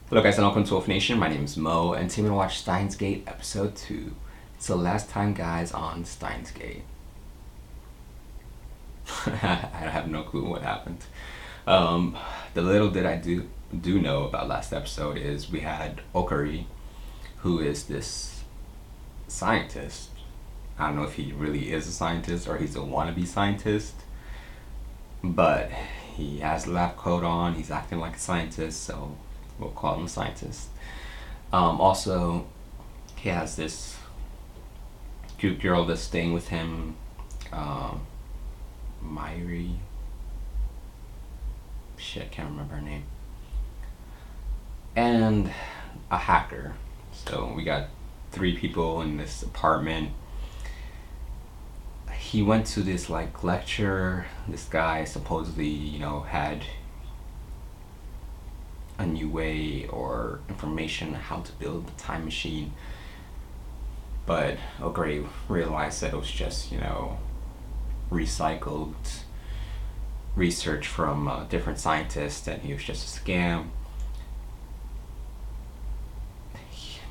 Hello guys and welcome to Wolf Nation. My name is Mo and today we're gonna watch Steins Gate episode 2. It's the last time guys on Steins Gate. I have no clue what happened. The little did I do know about last episode is we had Okari, who is this scientist. I don't know if he really is a scientist or he's a wannabe scientist, but he has a lab coat on, he's acting like a scientist, so we'll call him a scientist. Also, he has this cute girl that's staying with him, Myri. Shit, I can't remember her name. And a hacker. So we got 3 people in this apartment. He went to this like lecture. This guy supposedly, had a new way or information on how to build the time machine, but Okari realized that it was just recycled research from different scientists, and he was just a scam.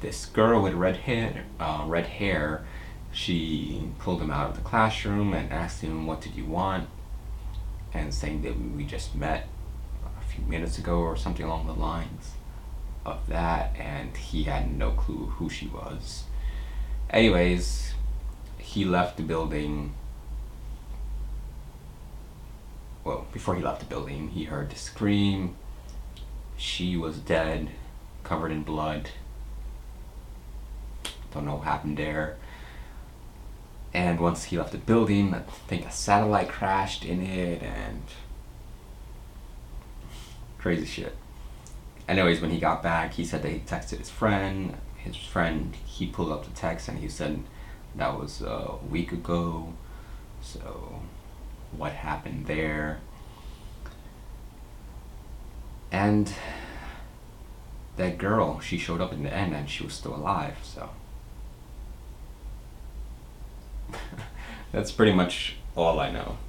This girl with red hair, she pulled him out of the classroom and asked him, "What did you want?" and saying that we just met minutes ago or something along the lines of that, and he had no clue who she was. Anyways, he left the building. Well, before he left the building, he heard the scream. She was dead, covered in blood. Don't know what happened there. And once he left the building, I think a satellite crashed in it and crazy shit. Anyways, when he got back, he said that he texted his friend. He pulled up the text and he said that was a week ago. So what happened there? And that girl, she showed up in the end and she was still alive, so that's pretty much all I know.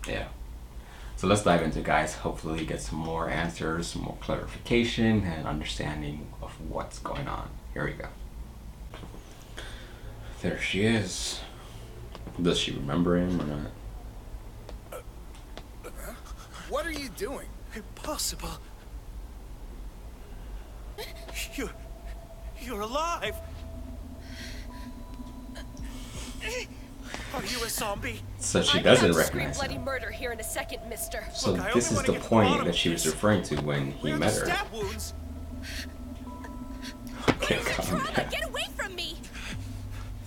Yeah. So let's dive into it, guys. Hopefully get some more answers, some more clarification and understanding of what's going on. Here we go. There she is. Does she remember him or not? What are you doing? Impossible. You're alive. Are you a zombie? So she doesn't recognize scream bloody him. murder here in a second, mister. So Look, this is the point that she was referring to when he Where are met the her. stab wounds? Okay, calm Trauma, down. get away from me!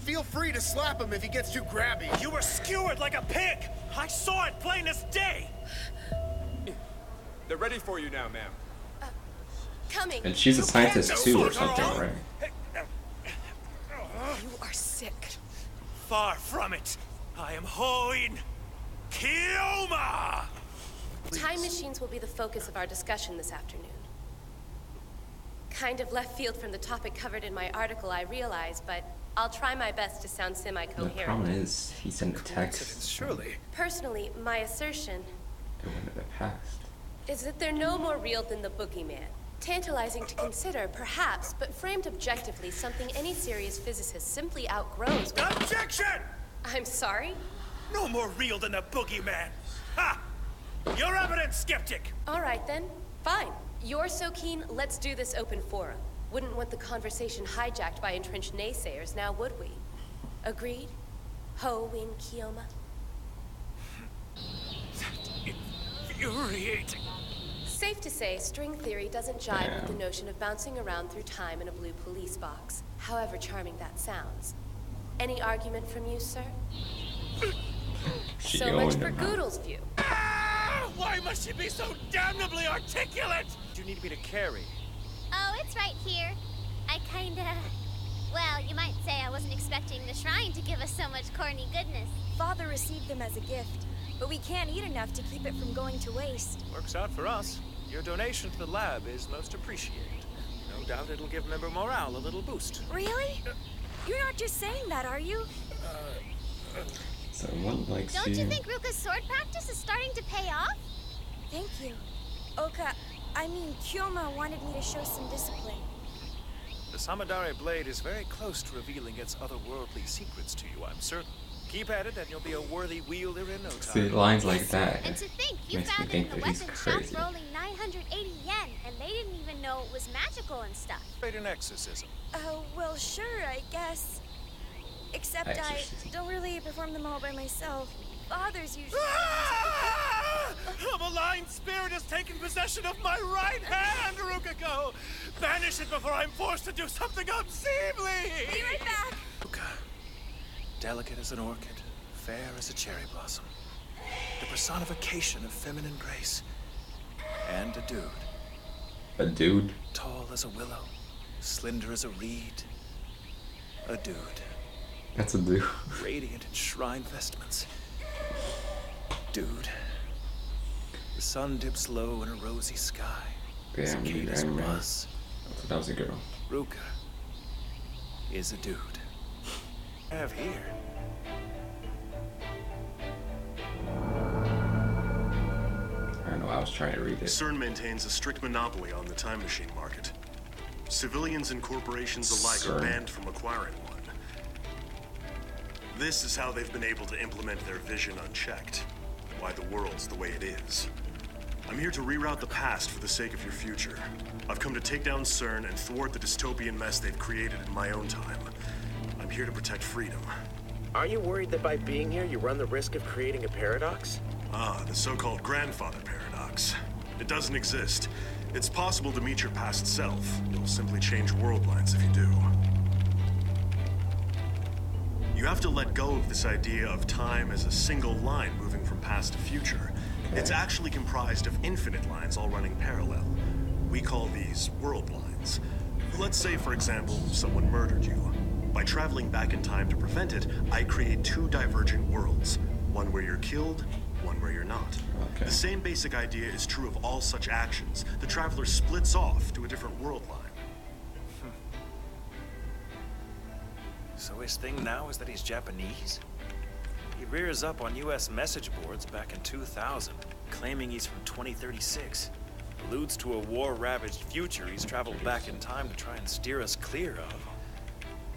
Feel free to slap him if he gets too grabby. You were skewered like a pig. I saw it plain as day. They're ready for you now, ma'am. Coming. And she's a scientist too or something, right? You are sick. Far from it. I am Hoin Kioma. Time machines will be the focus of our discussion this afternoon. Kind of left field from the topic covered in my article, I realize, but I'll try my best to sound The semi-coherent. problem is, he sent a text. Surely. Personally, my assertion It went in the past. is that they're no more real than the boogeyman. Tantalizing to consider, perhaps, but framed objectively, something any serious physicist simply outgrows. Objection! I'm sorry? No more real than the boogeyman. Ha! You're evidence skeptic. All right then, fine. You're so keen, let's do this open forum. Wouldn't want the conversation hijacked by entrenched naysayers, now would we? Agreed? Ho-Win Kioma? Infuriating. Safe to say, string theory doesn't jive with the notion of bouncing around through time in a blue police box, however charming that sounds. Any argument from you, sir? She So much owned for him, huh? Goodle's view. Ah, why must she be so damnably articulate? You need me to carry. Oh, it's right here. I kinda... Well, you might say I wasn't expecting the shrine to give us so much corny goodness. Father received them as a gift, but we can't eat enough to keep it from going to waste. Works out for us. Your donation to the lab is most appreciated. No doubt it'll give member morale a little boost. Really? You're not just saying that, are you? Someone likes Don't you think Ruka's sword practice is starting to pay off? Thank you. Kyoma wanted me to show some discipline. The Samadare blade is very close to revealing its otherworldly secrets to you, I'm certain. Keep at it, and you'll be a worthy wielder in no time. See, lines like that And to think, you makes me found it think in the that he's weapon shop crazy. for only 980 yen, and they didn't even know it was magical and stuff. Great an exorcism. Well, sure, I guess. Except Exorcism. I don't really perform them all by myself. Father's usually... A malign spirit has taken possession of my right hand, Rukako! Banish it before I'm forced to do something unseemly! Be right back! Ruka. Delicate as an orchid, fair as a cherry blossom. The personification of feminine grace. And a dude. A dude? Tall as a willow, slender as a reed. A dude. That's a dude. Radiant in shrine vestments. Dude. The sun dips low in a rosy sky. Damn, Cicadas man. buzz. That was a girl. Ruka is a dude. I have here. I don't know, I was trying to read it. CERN maintains a strict monopoly on the time machine market. Civilians and corporations alike are CERN. banned from acquiring one. This is how they've been able to implement their vision unchecked. Why the world's the way it is. I'm here to reroute the past for the sake of your future. I've come to take down CERN and thwart the dystopian mess they've created in my own time. I'm here to protect freedom. Are you worried that by being here, you run the risk of creating a paradox? Ah, the so-called grandfather paradox. It doesn't exist. It's possible to meet your past self. You'll simply change world lines if you do. You have to let go of this idea of time as a single line moving from past to future. It's actually comprised of infinite lines all running parallel. We call these world lines. Let's say, for example, someone murdered you. By traveling back in time to prevent it, I create two divergent worlds. One where you're killed, one where you're not. Okay. The same basic idea is true of all such actions. The traveler splits off to a different world line. So his thing now is that he's Japanese? He rears up on US message boards back in 2000, claiming he's from 2036. Alludes to a war-ravaged future he's traveled back in time to try and steer us clear of.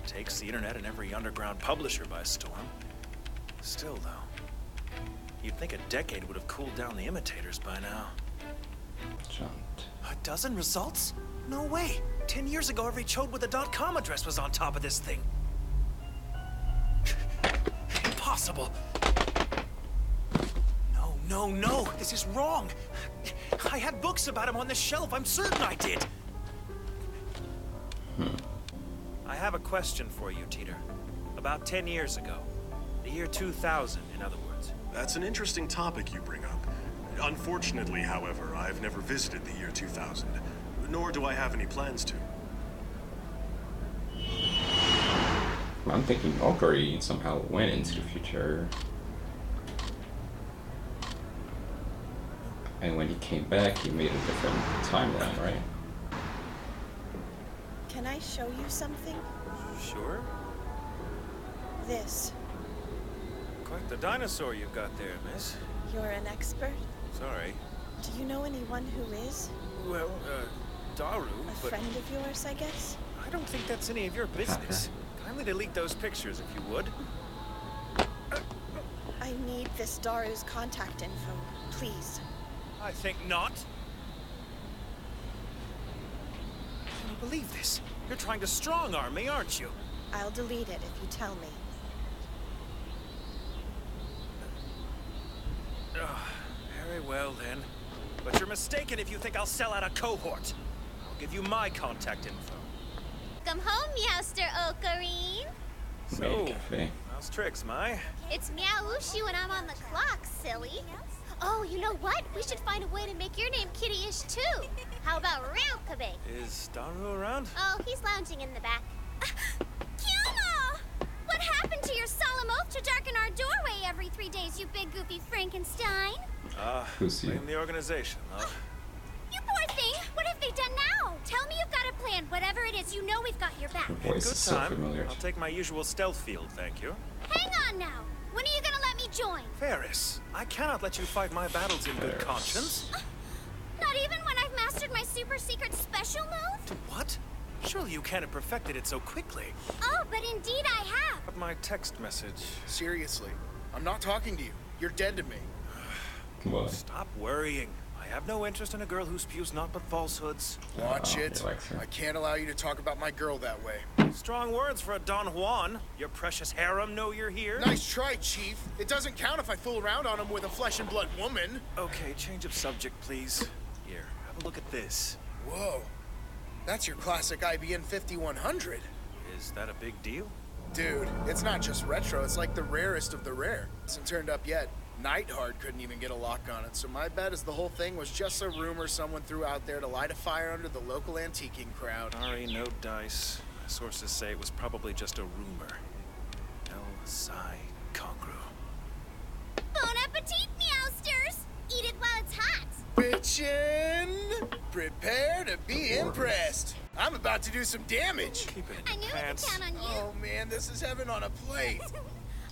Takes the internet and every underground publisher by storm. Still, though, you'd think a decade would have cooled down the imitators by now. Jumped. A dozen results? No way! 10 years ago, every chode with a .com address was on top of this thing. Impossible! No, no, no! This is wrong! I had books about him on the shelf, I'm certain I did! I have a question for you, Teeter. About 10 years ago. The year 2000, in other words. That's an interesting topic you bring up. Unfortunately, however, I've never visited the year 2000, nor do I have any plans to. I'm thinking Okari somehow went into the future. And when he came back, he made a different timeline, right? Can I show you something? Sure? This. Quite the dinosaur you've got there, miss. You're an expert? Sorry. Do you know anyone who is? Well, Daru, A but friend of yours, I guess? I don't think that's any of your business. Kindly delete those pictures if you would. I need this Daru's contact info, please. I think not. Can you believe this? You're trying to strong-arm me, aren't you? I'll delete it if you tell me. Very well, then. But you're mistaken if you think I'll sell out a cohort. I'll give you my contact info. Come home, Meowster Ocarine. So, Cafe. how's tricks, Mai? It's Meowushu and I'm on the clock, silly. Oh, you know what? We should find a way to make your name kitty-ish, too. How about Roundkabe? Is Daru around? Oh, he's lounging in the back. Kyoma! What happened to your solemn oath to darken our doorway every 3 days, you big goofy Frankenstein? Who's you? Blame the organization, love. You poor thing! What have they done now? Tell me you've got a plan. Whatever it is, you know we've got your back. Her voice Good is so time. familiar. I'll take my usual stealth field, thank you. Hang on now. When are you gonna let me join? Ferris, I cannot let you fight my battles in good Ferris. conscience. Not even super secret special move? What? Surely you can't have perfected it so quickly. Oh, but indeed I have. But my text message. Seriously, I'm not talking to you. You're dead to me. What? Stop worrying. I have no interest in a girl who spews naught but falsehoods. Watch he it. likes her. I can't allow you to talk about my girl that way. Strong words for a Don Juan. Your precious harem know you're here? Nice try, Chief. It doesn't count if I fool around on him with a flesh and blood woman. Okay, change of subject, please. Here, have a look at this. Whoa. That's your classic IBM 5100. Is that a big deal? Dude, it's not just retro, it's like the rarest of the rare. Hasn't turned up yet. Nightheart couldn't even get a lock on it, so my bet is the whole thing was just a rumor someone threw out there to light a fire under the local antiquing crowd. Sorry, no dice. My sources say it was probably just a rumor. El Psi Congru. Bon appetit, meowsters! Eat it while it's hot. Bitchin'! Prepare to be impressed. I'm about to do some damage. Keep it I in knew your I could pants. count on you. Oh man, this is heaven on a plate.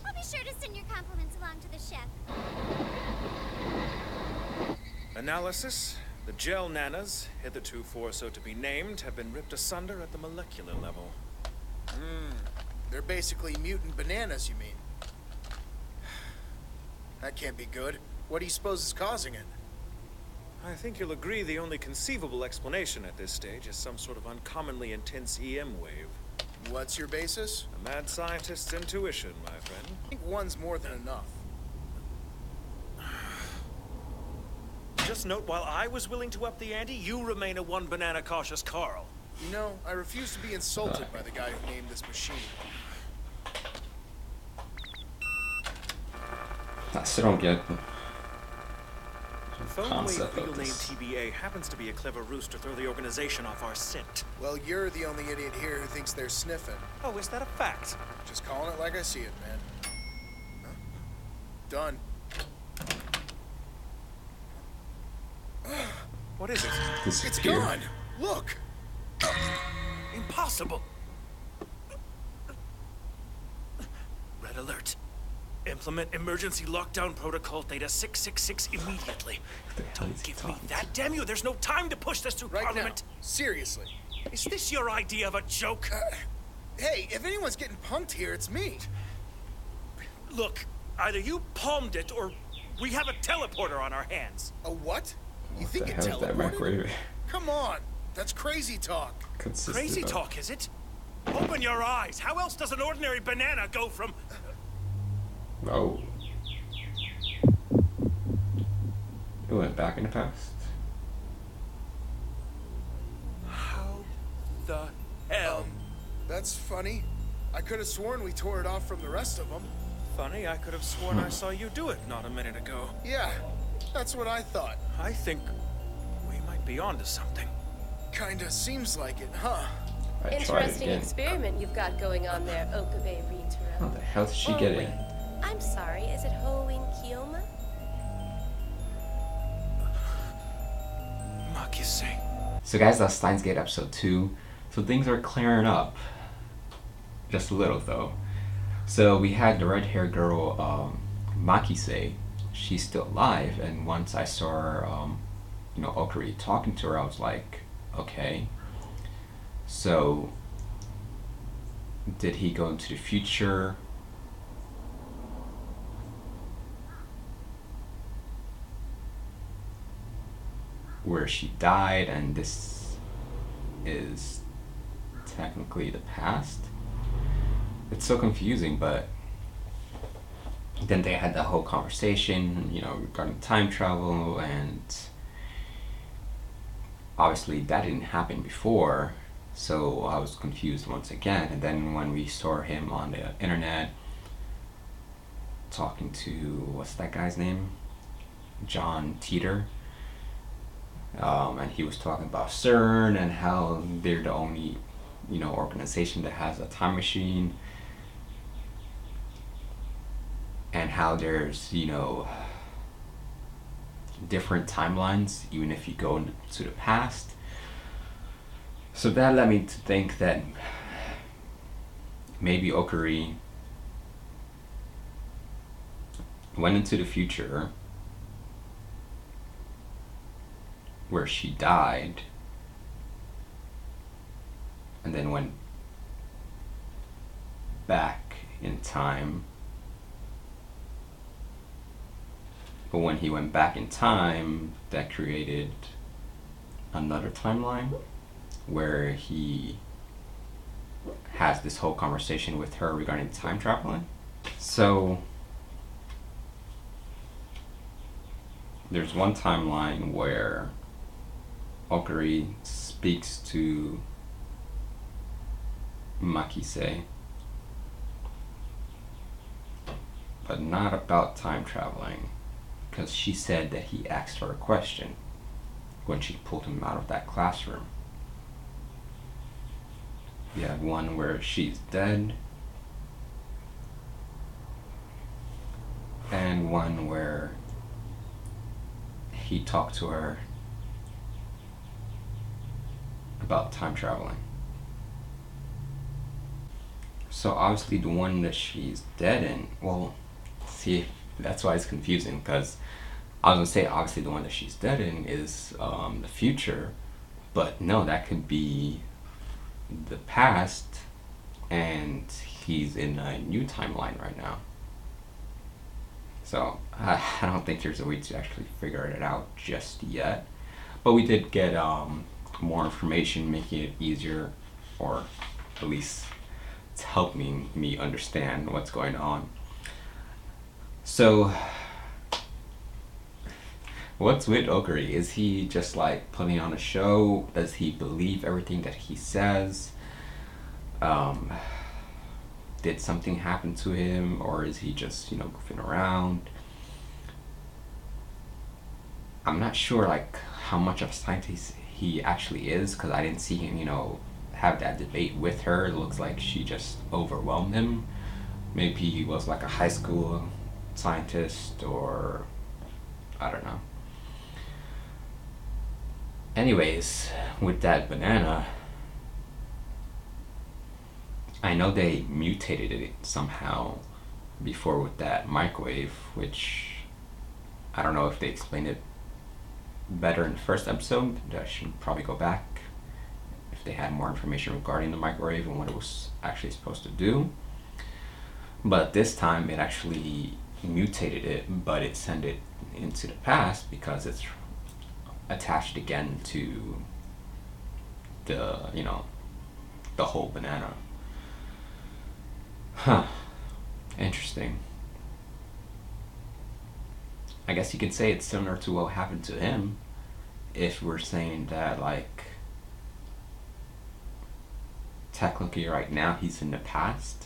I'll be sure to send your compliments along to the chef. Analysis. The gel nanas, hitherto for so to be named, have been ripped asunder at the molecular level. They're basically mutant bananas, you mean? That can't be good. What do you suppose is causing it? I think you'll agree the only conceivable explanation at this stage is some sort of uncommonly intense EM wave. What's your basis? A mad scientist's intuition, my friend. I think one's more than enough. Just note, while I was willing to up the ante, you remain a one-banana cautious Carl. You know, I refuse to be insulted by the guy who named this machine. I still don't get the Phone concept Wave of legal name this. TBA happens to be a clever ruse to throw the organization off our scent. Well, you're the only idiot here who thinks they're sniffing. Oh, is that a fact? Just calling it like I see it, man. Huh? Done. What is it? It's Disappear. gone! Look! Impossible! Red alert. Implement emergency lockdown protocol data 666 immediately. The hell is Don't he give me talking that, damn you! There's no time to push this through Right Parliament! now. Seriously. Is this your idea of a joke? Hey, if anyone's getting punked here, it's me. Look, either you palmed it or we have a teleporter on our hands. A what? You What think the it hell is that teleported? microwave? Come on. That's crazy talk. Consisted Crazy of- talk, is it? Open your eyes. How else does an ordinary banana go from... Oh. It went back in the past. How the hell? That's funny. I could have sworn we tore it off from the rest of them. Funny, I could have sworn I saw you do it not a minute ago. Yeah, that's what I thought. I think we might be onto something. Kinda seems like it, huh? I tried it Interesting again. experiment you've got going on there, Okabe How Ritaro. the hell did she Oh, get wait. in? I'm sorry, is it Hoin Kiyoma? Makise. So guys, that's Steins Gate episode 2. So things are clearing up. Just a little though. So we had the red haired girl, Makise. She's still alive, and once I saw her, Okari talking to her, I was like, okay. So did he go into the future? Where she died, and this is technically the past? It's so confusing, but then they had that whole conversation, regarding time travel, and obviously that didn't happen before, so I was confused once again. And then when we saw him on the internet talking to, what's that guy's name? John Teeter. And he was talking about CERN and how they're the only, organization that has a time machine, and how there's, different timelines even if you go into the past. So that led me to think that maybe Okari went into the future where she died, and then went back in time. But when he went back in time, that created another timeline where he has this whole conversation with her regarding time traveling. So there's one timeline where Okari speaks to Makise, but not about time traveling, because she said that he asked her a question when she pulled him out of that classroom. You have one where she's dead, and one where he talked to her about time traveling. So obviously the one that she's dead in, well, see, that's why it's confusing, because I was gonna say obviously the one that she's dead in is the future, but no, that could be the past, and he's in a new timeline right now. So I don't think there's a way to actually figure it out just yet, but we did get more information, making it easier, or at least it's helping me understand what's going on. So what's with Okari? Is he just like putting on a show? Does he believe everything that he says? Did something happen to him, or is he just, goofing around? I'm not sure like how much of a scientist he actually is, because I didn't see him, have that debate with her. It looks like she just overwhelmed him. Maybe he was like a high school scientist, or I don't know. Anyways, with that banana, I know they mutated it somehow before with that microwave, which I don't know if they explained it better in the first episode. I should probably go back if they had more information regarding the microwave and what it was actually supposed to do. But this time it actually mutated it, but it sent it into the past because it's attached again to the, the whole banana. Huh. Interesting. I guess you could say it's similar to what happened to him, if we're saying that, like, technically right now he's in the past,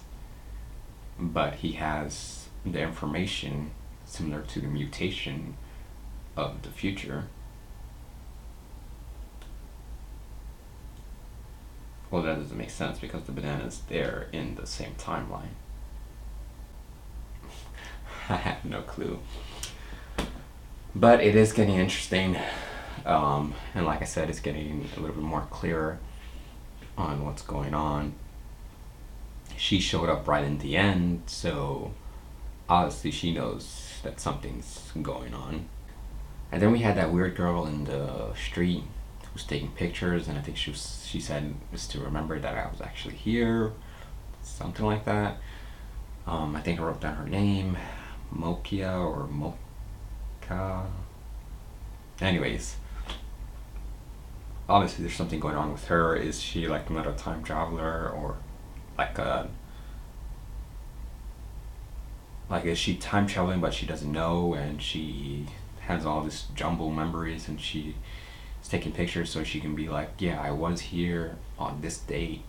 but he has the information similar to the mutation of the future. Well, that doesn't make sense because the banana's there in the same timeline. I have no clue. But it is getting interesting. And like I said, it's getting a little bit more clearer on what's going on. She showed up right in the end, so obviously she knows that something's going on. And then we had that weird girl in the street who was taking pictures, and I think she said it was to remember that I was actually here, something like that. I think I wrote down her name, Mokia or Moka. Anyways, obviously there's something going on with her. Is she like another time traveler, or is she time traveling but she doesn't know, and she has all this jumble memories and she is taking pictures so she can be like, yeah, I was here on this date.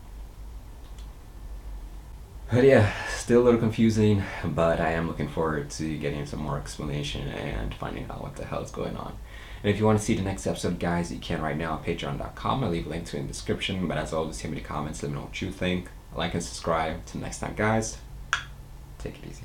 But yeah, still a little confusing, but I am looking forward to getting some more explanation and finding out what the hell is going on. And if you want to see the next episode, guys, you can right now on patreon.com. I'll leave a link to it in the description, but as always, leave me the comments, let me know what you think. Like and subscribe. Till next time, guys, take it easy.